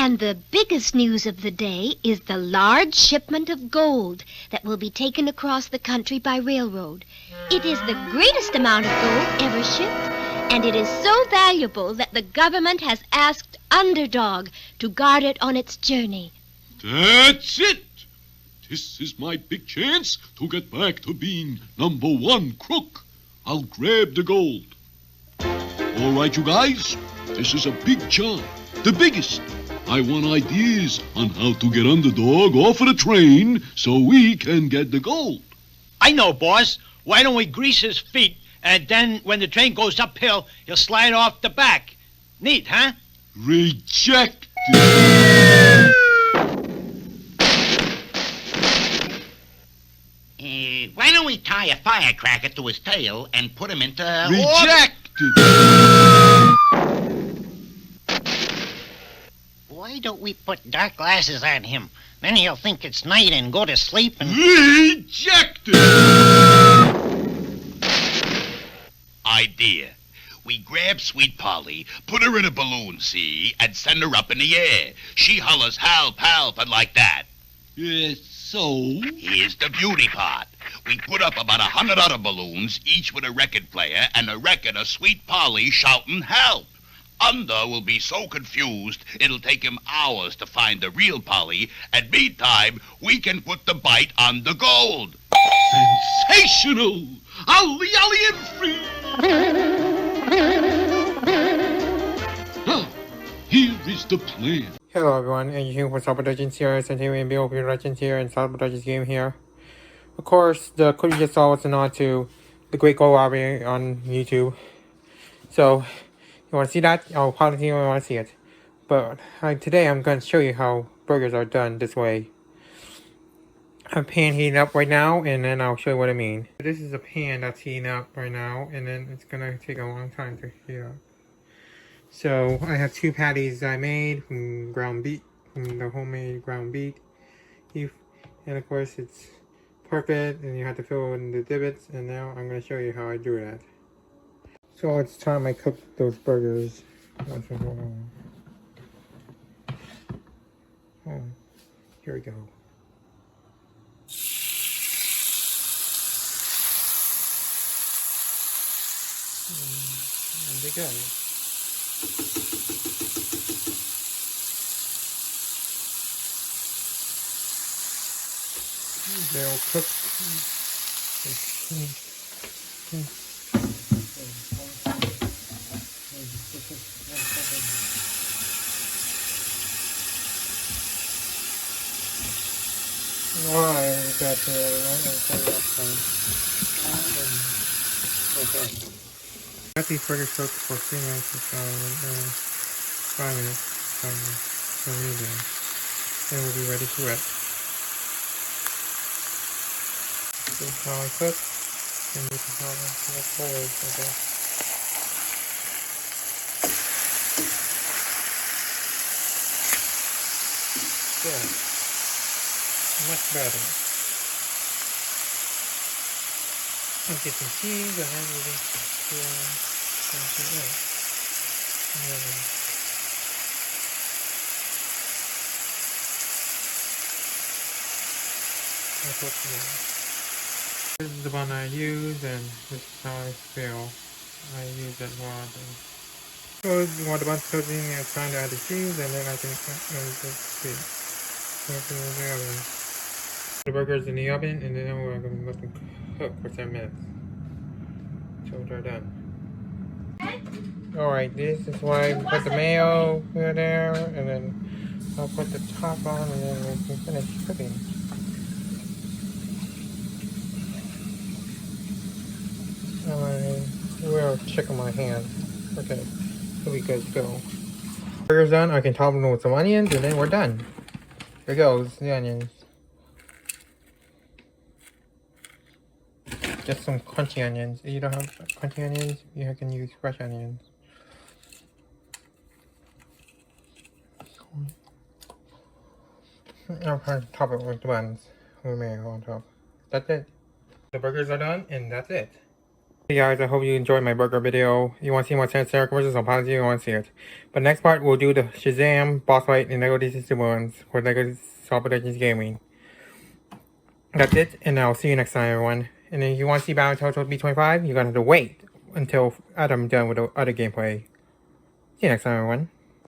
And the biggest news of the day is the large shipment of gold that will be taken across the country by railroad. It is the greatest amount of gold ever shipped, and it is so valuable that the government has asked Underdog to guard it on its journey. That's it! This is my big chance to get back to being #1 crook. I'll grab the gold. All right, you guys, this is a big job, the biggest. I want ideas on how to get Underdog off of the train so we can get the gold. I know, boss. Why don't we grease his feet, and then when the train goes uphill, he'll slide off the back. Neat, huh? Rejected. Why don't we tie a firecracker to his tail and put him into... Rejected. Why don't we put dark glasses on him? Then he'll think it's night and go to sleep and... Rejected. Idea. We grab Sweet Polly, put her in a balloon, see, and send her up in the air. She hollers, help, help, and like that. So? Here's the beauty part. We put up about 100 other balloons, each with a record player, and a record of Sweet Polly shouting help. Under will be so confused, it'll take him hours to find the real Polly, and meantime, we can put the bite on the gold. Sensational! Ollie, ollie, and free! Now, here is the plan. Hello everyone, and you for Petitions here, TDiSEntertainment, Bill Petitions here, and Petitions game here. Of course, the clip you just saw was a nod to the Great Gold Robbery on YouTube. So, you want to see that? I'll probably you want to see it. But today I'm going to show you how burgers are done this way. I have a pan heating up right now, and then I'll show you what I mean. This is a pan that's heating up right now, and then it's going to take a long time to heat up. So I have 2 patties I made from ground beef, from the homemade ground beef, and of course it's perfect, and you have to fill in the divots. And now I'm going to show you how I do that. So it's time I cook those burgers. Here we go. And they go. They'll cook. Got these burgers cooked for 3 minutes, 5 minutes, so medium. Then we'll be ready to rip. This is how I cook, and this is how I look forward. Okay. Good. Much better. I'll get some cheese, and then we'll get something else. This is the one I use, and this is how I feel. I use it more often. So you want the bun coating and trying to add the cheese, and then I can add the cheese. The burgers in the oven, and then we're going to let them cook for 10 minutes. So they're done. Alright, this is why I put the mayo there, and then I'll put the top on, and then we can finish cooking. We'll check on my hand. Okay, so we good to go. Burger's done. I can top them with some onions, and then we're done. Here goes the onions. Just some crunchy onions. If you don't have crunchy onions, you can use fresh onions. I'll probably top it with the buns with mayo on top. That's it. The burgers are done, and that's it. Hey guys, I hope you enjoyed my burger video. You want to see more Sarah commercials? I'll pause you. You want to see it. But next part, we'll do the Shazam, Boss Fight, and LEGO DC Supervillains for LEGO Star Productions Gaming. That's it, and I'll see you next time, everyone. And if you want to see Battle Total B25, you're going to have to wait until I'm done with the other gameplay. See you next time, everyone.